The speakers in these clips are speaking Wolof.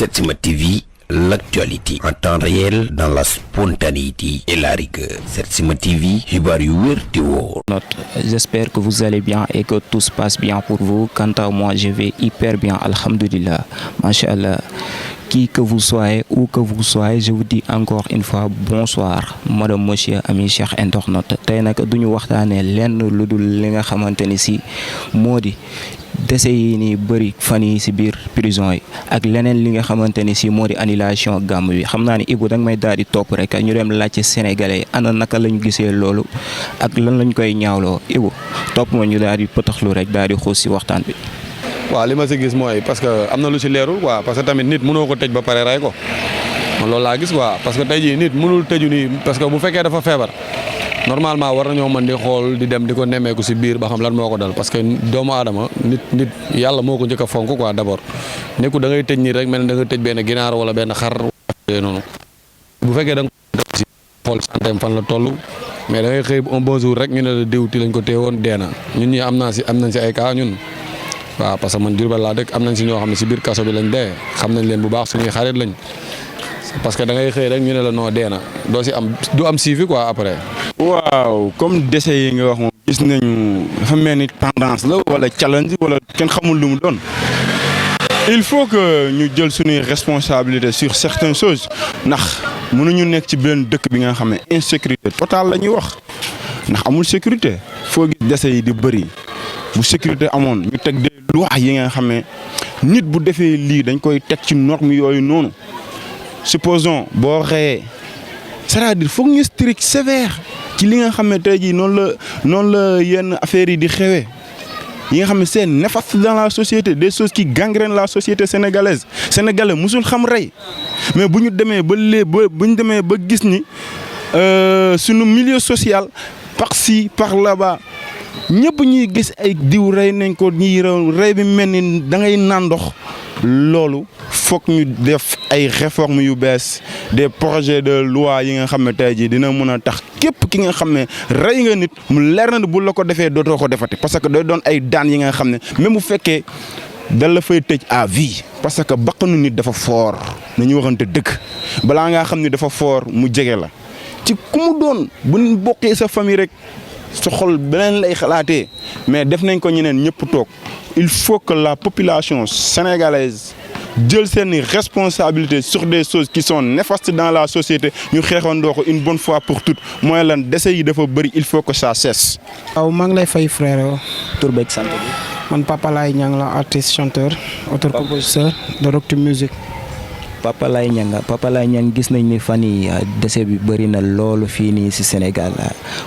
Setsima TV, l'actualité en temps réel dans la spontanéité et la rigueur. Setsima TV, xibaar yu wér te wóor. J'espère que vous allez bien et que tout se passe bien pour vous. Quant à moi, je vais hyper bien, alhamdulillah, mashallah. Qui que vous soyez, où que vous soyez, je vous dis encore une fois bonsoir madame monsieur ami cheikh internaute. Tey nag duñu waxtaanee lenn lu dul li nga xamante ni si moo di décès yi ni bëri fan yi si biir prison yi ak leneen li nga xamante ni si moo di annulation gàmm bi. xam naa ni Ibou danga may daal di topp rek ñu dem laajte sénégalais ana naka lañu gisee loolu ak lan lañ koy ñaawloo. Ibou topp ma ñu daal di pëtaxlu rek daal di xuus si waxtaan bi. waaw li ma si gis mooy parce que am na lu si leerul quoi parce que tamit nit mënoo ko tëj ba pare rey ko man loolu laa gis quoi parce que tey jii nit mënul tëju nii parce que bu fekkee dafa feebar normalement war nañoo mën di xool di dem di ko nemmeeku si biir ba xam lan moo ko dal parce que doomu aadama nit yàlla moo ko njëkk a fonk quoi d'abord nekku da ngay tëj nii rek mel ne da nga tëj benn ginaar wala benn xar noonu bu fekkee da nga ko si xool santeem fan la toll mais da ngay xëy un bon jour rek ñu ne la diw ti lañ ko téewoon dee na ñun ñi am nañ si ay cas ñun. waaw parce que man Diourbel laa dëkk am nañ si ñoo xam ne si biir kaso bi lañ dee xam nañ leen bu baax suñuy xarit lañ parce que da ngay xëy rek ñu ne la noo dee na doo si am du am suivi quoi après. waaw comme décès yi nga wax moom gis nañu dafa mel ni tendance la wala challenge wala kenn xamul lu mu doon il faut que ñu jël suñuy responsabilité sur certaines choses ndax mënuñu nekk ci benn dëkk bi nga xam ne insécurité totale la ñuy wax ndax amul sécurité foo gis décès yi di bëri. bu sécurité amoon ñu teg des lois yi nga xam ne nit bu defee lii dañ koy teg ci norme yooyu noonu supposons boo reyee c'est-à-dire foog ñu strict sévère ci li nga xam ne tey jii noonu la yenn affaires yi di xewee yi nga xam ne c'est néfaste dans la société des choses qui gangrènent la société sénégalaise sénégalais musul xam rey mais bu ñu demee ba gis ni sunu milieu social par ci par là-bas. ñëpp ñuy gis ay diw rey nañ ko ñiy rey bi mel ni da ngay naan ndox loolu foog ñu def ay réformes yu bees des projets de loi yi nga xam ne tey jii dina mën a tax képp ki nga xam ne rey nga nit mu leer na ne bu la ko defee dootoo ko defati parce que day doon ay daan yi nga xam ne même bu fekkee dal la fay tëj à vie parce que bakkanu nit dafa fort nañu waxante dëgg balaa ngaa xam ni dafa fort mu jege la ci ku mu doon bu ñu bokkee sa famille rek. su xol beneen lay xalaatee mais def nañ ko ñeneen ñëpp toog il faut que la population sénégalaise jël seeni responsabilités sur des choses qui sont néfastes dans la société ñu xeexandoo ko une bonne fois pour toutes mooy lan décès yi dafa bëri il faut que ça cesse. waaw maa ngi lay fay frère. tur beeg sant bi. man Papa Laye Niang la artiste chanteur auteur compositeur de rock to music. Papa Laye Niang gis nañ ni fan yi décès bi bëri na loolu fii nii ci Sénégal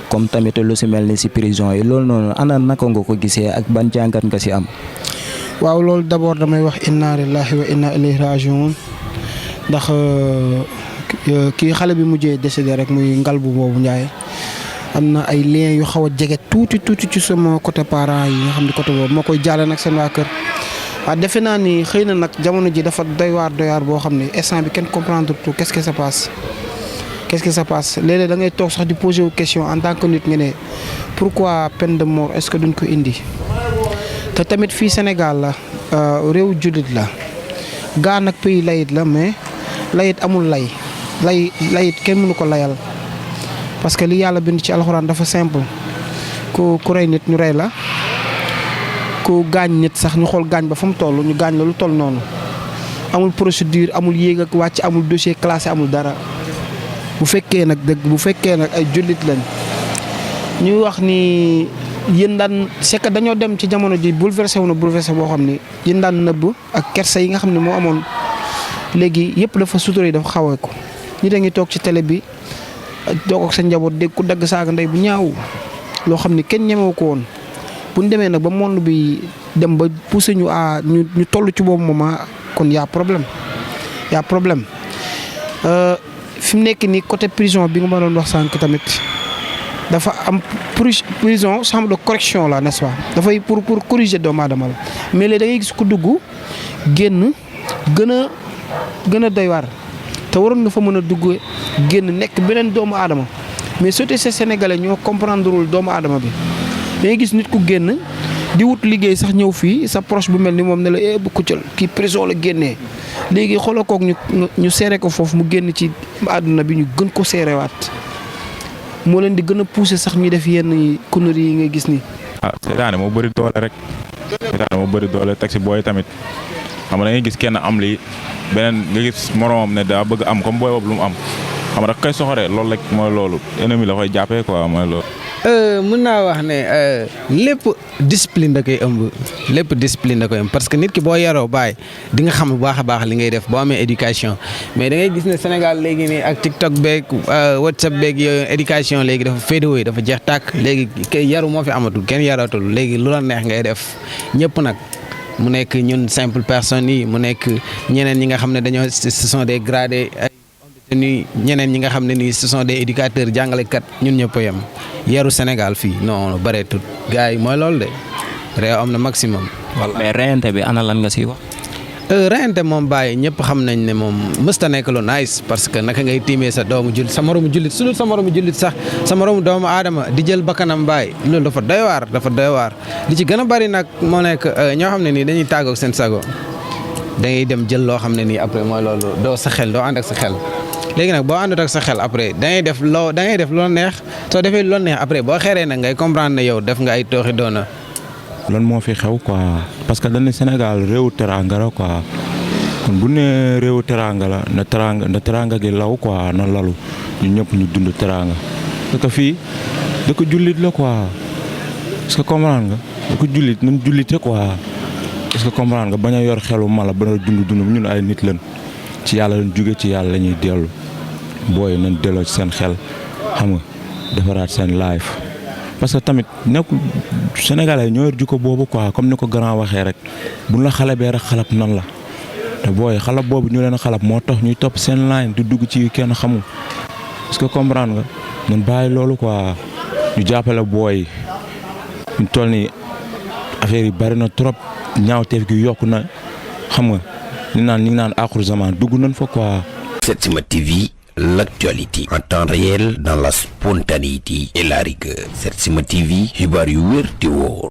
comme tamit lu ci mel ni ci prison yi loolu noonu ana naka nga ko gisee ak ban jàngat nga ci am. waaw loolu d'abord damay wax inna lillahi wa inna ilayhi rajiun ndax kii xale bi mujjee décédé rek muy Ngalbu boobu Ndiaye am na ay liens yu xaw a jege tuuti ci sama côté parents yi nga xam ne côté boobu moo koy jàlle nag seen waa kër. waaw defe naa ni xëy na nag jamono ji dafa doy waar boo xam ne instant bi kenn comprendre tout qu'est-ce qui se passe léeg-léeg da ngay toog sax di poser wu question en tant que nit nga ne pourquoi peine de mort est-ce que duñ ko indi te tamit fii Sénégal la réew jullit la gaa nag pays layit la mais layit amul layit kenn mënu ko layal parce que li yàlla bind ci alxuraan dafa simple ku rey nit ñu rey la. ku gaañ nit sax ñu xool gaañ ba fa mu toll ñu gaañ la lu toll noonu amul procédure amul yéeg ak wàcc amul dossier classé amul dara bu fekkee nag ay jullit lañ ñuy wax ni yéen daan c'est que dañoo dem ci jamono ji bouleversé boo xam ni yéen daan nëbb ak kersa yi nga xam ne moo amoon léegi yëpp dafa sutura yi dafa xawee ko nit a ngi toog ci télé bi toog ak sa njaboot dégg ku dagg saaga ndey bu ñaaw loo xam ni kenn ñemewu ko woon. bu ñu demee nag ba monde bi dem ba poussé ñu ñu toll ci boobu moment kon y a problème fi mu nekk nii côté prison bi nga ma doon wax sànq tamit dafa am prison chambre de correction la n'est-ce pas dafay pour corriger doomu aadama la mais léegi da ngay gis ku dugg génn gën a doy waar te waroon nga fa mën a dugg génn nekk beneen doomu aadama mais société sénégalais ñoo comprendrewul doomu aadama bi. da ngay gis nit ku génn di wut liggéey sax ñëw fii sa proche bu mel ni moom ne la bu Kuccal kii prison la génnee léegi xoolal kook ñu seere ko foofu mu génn ci àdduna bi ñu gën ko seerewaat moo leen di gën a pousser sax ñu def yenn conneries yi nga gis ni seetaane moo bëri doole rek seetaane moo bëri doole teg si booy tamit xam nga da ngay gis kenn am lii beneen nga gis moromam ne daa bëgg am comme booy boobu lu mu am xam nga da koy soxoree loolu rek mooy loolu ennemi la koy jàppee quoi mooy loolu. mën naa wax ne lépp discipline da koy ëmb lépp discipline da koy ëmb parce que nit ki boo yaroo baay di nga xam bu baax a baax li ngay def boo amee éducation mais da ngay gis ne Sénégal léegi nii ak TikTok beeg WhatsApp beeg yooyu éducation léegi dafa féetewoo yi dafa jeex tàkk léegi kay yaru moo fi amatul kenn yaratul léegi lu la neex ngay def ñëpp nag mu nekk ñun simple personnes yi mu nekk ñeneen ñi nga xam ne dañoo ce sont des gradés ni ñeneen ñi nga xam ne nii ce sont des éducateurs jàngalekat ñun ñëpp a yem yaru Sénégal fii non bareetut gars yi mooy loolu de réew am na maximum. voilà mais reyante bi ana lan nga siy wax. reyante moom bàyyi ñëpp xam nañ ne moom mësta nekk lu nice parce que naka ngay tiimee sa doomu jullit sa moromu jullit su dul sa moromu jullit sax sa moromu doomu aadama di jël bakkanam bàyyi loolu dafa doy waar li ci gën a bari nag moo nekk ñoo xam ne nii dañuy tàggoog seen sago da ngay dem jël loo xam ne nii après mooy loolu doo sa xel doo ànd ak sa xel. léegi nag boo àndut ak sa xel après da ngay def loo neex soo defee loo neex après boo xeeree nag ngay comprendre ne yow def nga ay tooxi doona lan moo fi xew quoi parce que dañ ne Sénégal réewu teranga la quoi kon bu ne réewu teranga la na teranga gi law quoi na lalu ñun ñëpp ñu dund teranga parce que fii da ko jullit la quoi est-ce que comprendre nga da ko jullit nañ jullite quoi est-ce que comprendre nga bañ a yor xelu mala ba dund ñun ay nit lañ ci yàlla lañ jóge ci yàlla la ñuy dellu booy nañ delloo ci seen xel xam nga defaraat seen life parce que tamit nekkul sénégalais ñoo yor jikko boobu quoi comme ni ko grand waxee rek buñ la xale bee rek xalab nan la te booy xalab boobu ñu leen xalab moo tax ñuy topp seen line di dugg ci kenn xamul est-ce que comprendre nga ñun bàyyi loolu quoi ñu jàppale booy ñu toll ni affaire yi bari na trop ñaawteef gi yokku na xam nga ñu ngi naan aaxiru zaman dugg nañ fa quoi. Setsima TV, l'actualité en temps réel dans la spontanéité et la rigueur. Setsima TV, xibaar yu wér te wóor.